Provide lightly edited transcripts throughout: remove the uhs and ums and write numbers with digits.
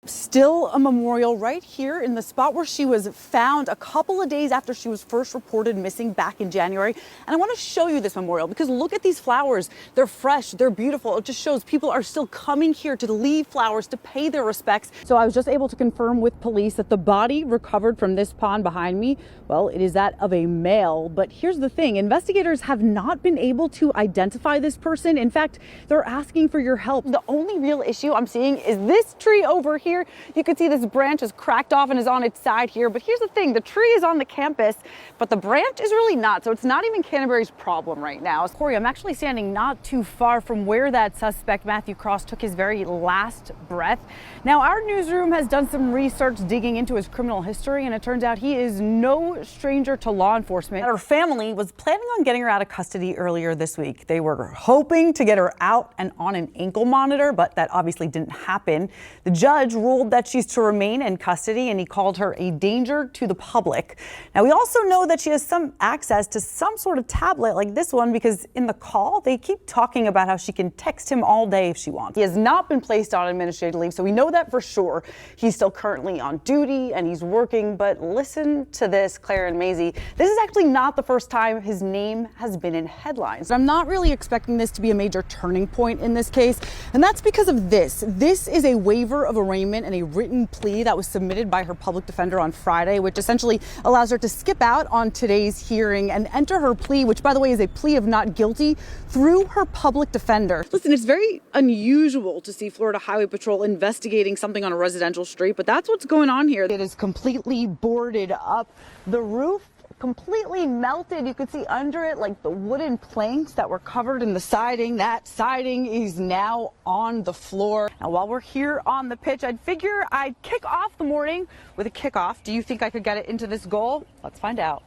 Still a memorial right here in the spot where she was found a couple of days after she was first reported missing back in January. And I want to show you this memorial because look at these flowers. They're fresh, they're beautiful. It just shows people are still coming here to leave flowers, to pay their respects. So I was just able to confirm with police that the body recovered from this pond behind me, well, it is that of a male. But here's the thing, investigators have not been able to identify this person. In fact, they're asking for your help. The only real issue I'm seeing is this tree over here. You can see this branch is cracked off and is on its side here. But here's the thing, the tree is on the campus, but the branch is really not. So it's not even Canterbury's problem right now. Corey, I'm actually standing not too far from where that suspect, Matthew Cross, took his very last breath. Now, our newsroom has done some research digging into his criminal history, and it turns out he is no stranger to law enforcement. Her family was planning on getting her out of custody earlier this week. They were hoping to get her out and on an ankle monitor, but that obviously didn't happen. The judge ruled that she's to remain in custody, and he called her a danger to the public. Now, we also know that she has some access to some sort of tablet like this one because in the call, they keep talking about how she can text him all day if she wants. He has not been placed on administrative leave, so we know that for sure. He's still currently on duty and he's working, but listen to this, Claire and Maisie. This is actually not the first time his name has been in headlines. I'm not really expecting this to be a major turning point in this case, and that's because of this. This is a waiver of arraignment and a written plea that was submitted by her public defender on Friday, which essentially allows her to skip out on today's hearing and enter her plea, which by the way is a plea of not guilty, through her public defender. Listen, it's very unusual to see Florida Highway Patrol investigating something on a residential street, but that's what's going on here. It is completely boarded up. The roof completely melted. You could see under it like the wooden planks that were covered in the siding. That siding is now on the floor. Now, while we're here on the pitch, I'd figure I'd kick off the morning with a kickoff. Do you think I could get it into this goal? Let's find out.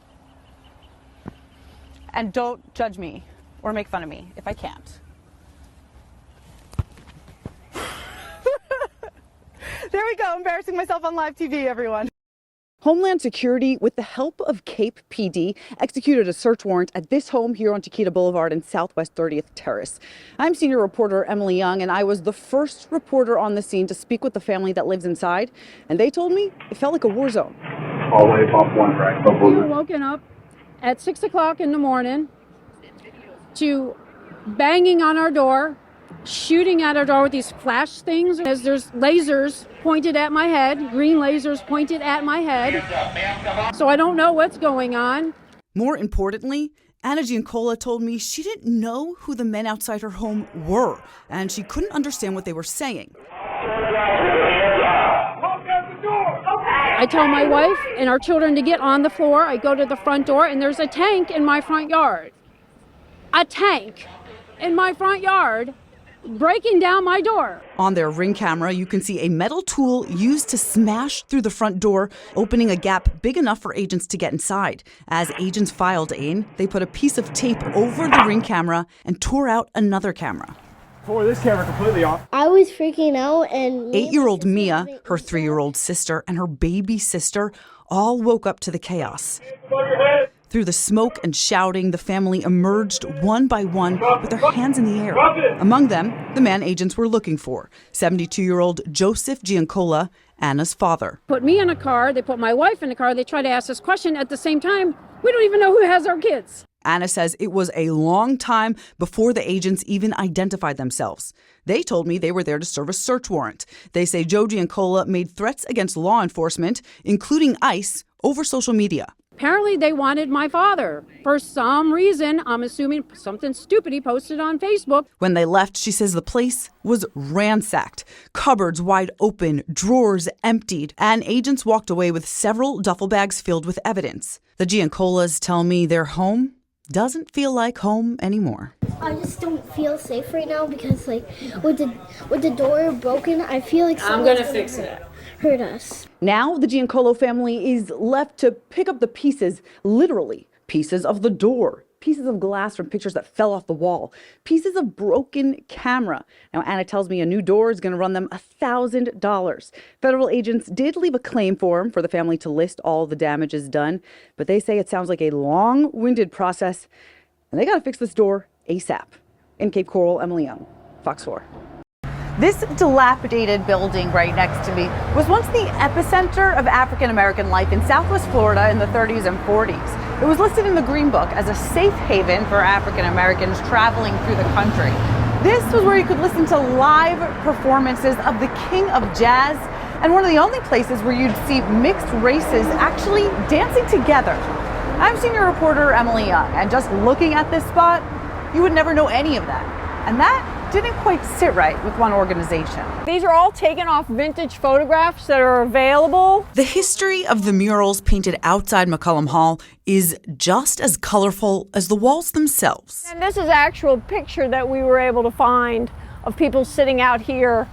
And don't judge me or make fun of me if I can't. There we go, embarrassing myself on live TV, everyone. Homeland Security, with the help of Cape PD, executed a search warrant at this home here on Chiquita Boulevard and Southwest 30th Terrace. I'm senior reporter Emily Young, and I was the first reporter on the scene to speak with the family that lives inside, and they told me it felt like a war zone. Hallway, top one, right? We were woken up at 6 o'clock in the morning to banging on our door, shooting at our door with these flash things as there's lasers pointed at my head, green lasers pointed at my head. So I don't know what's going on. More importantly, Anna Giancola told me she didn't know who the men outside her home were, and she couldn't understand what they were saying. I tell my wife and our children to get on the floor. I go to the front door, and there's a tank in my front yard. A tank in my front yard breaking down my door. On their Ring camera, you can see a metal tool used to smash through the front door, opening a gap big enough for agents to get inside. As agents filed in, they put a piece of tape over the Ring camera and tore out another camera. Tore this camera completely off. I was freaking out, and 8-year-old Mia, her 3-year-old sister, and her baby sister all woke up to the chaos. Through the smoke and shouting, the family emerged one by one with their hands in the air. Among them, the man agents were looking for, 72-year-old Joseph Giancola, Anna's father. Put me in a car, they put my wife in a car, they try to ask us questions. At the same time, we don't even know who has our kids. Anna says it was a long time before the agents even identified themselves. They told me they were there to serve a search warrant. They say Joe Giancola made threats against law enforcement, including ICE, over social media. Apparently they wanted my father. For some reason, I'm assuming something stupid he posted on Facebook. When they left, she says the place was ransacked. Cupboards wide open, drawers emptied, and agents walked away with several duffel bags filled with evidence. The Giancolas tell me their home doesn't feel like home anymore. I just don't feel safe right now because, like, with the door broken, I feel like I'm gonna fix it. Hurt us. Now the Giancolo family is left to pick up the pieces, literally pieces of the door, pieces of glass from pictures that fell off the wall, pieces of broken camera. Now, Anna tells me a new door is going to run them $1,000. Federal agents did leave a claim form for the family to list all the damages done, but they say it sounds like a long-winded process, and they got to fix this door ASAP. In Cape Coral, Emily Young, Fox 4. This dilapidated building right next to me was once the epicenter of African American life in Southwest Florida in the 30s and 40s. It was listed in the Green Book as a safe haven for African Americans traveling through the country. This was where you could listen to live performances of the king of jazz, and one of the only places where you'd see mixed races actually dancing together. I'm senior reporter Emily Young, and just looking at this spot, you would never know any of that. And that didn't quite sit right with one organization. These are all taken off vintage photographs that are available. The history of the murals painted outside McCollum Hall is just as colorful as the walls themselves. And this is actual picture that we were able to find of people sitting out here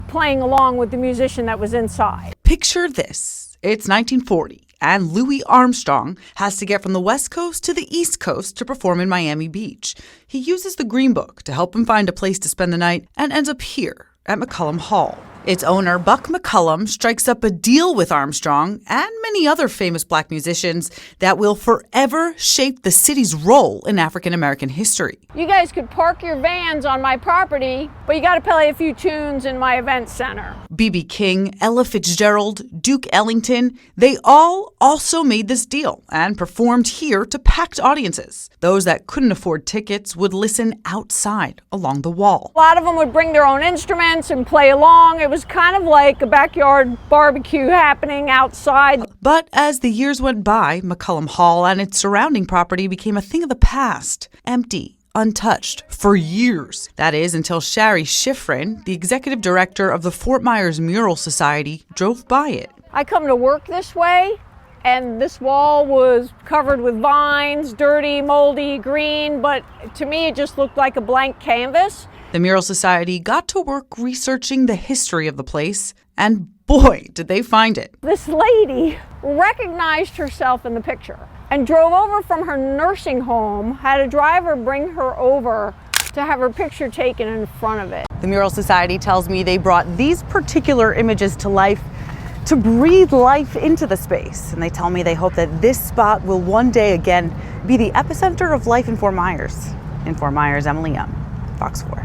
playing along with the musician that was inside. Picture this. It's 1940. And Louis Armstrong has to get from the West Coast to the East Coast to perform in Miami Beach. He uses the Green Book to help him find a place to spend the night and ends up here at McCollum Hall. Its owner, Buck McCollum, strikes up a deal with Armstrong and many other famous black musicians that will forever shape the city's role in African American history. You guys could park your vans on my property, but you got to play a few tunes in my event center. B.B. King, Ella Fitzgerald, Duke Ellington, they all also made this deal and performed here to packed audiences. Those that couldn't afford tickets would listen outside along the wall. A lot of them would bring their own instruments and play along. It was kind of like a backyard barbecue happening outside. But as the years went by, McCollum Hall and its surrounding property became a thing of the past, empty, untouched, for years. That is, until Shari Schifrin, the executive director of the Fort Myers Mural Society, drove by it. I come to work this way, and this wall was covered with vines, dirty, moldy, green, but to me it just looked like a blank canvas. The Mural Society got to work researching the history of the place, and boy, did they find it. This lady recognized herself in the picture and drove over from her nursing home, had a driver bring her over to have her picture taken in front of it. The Mural Society tells me they brought these particular images to life to breathe life into the space. And they tell me they hope that this spot will one day again be the epicenter of life in Fort Myers. In Fort Myers, Emily Young, Fox 4.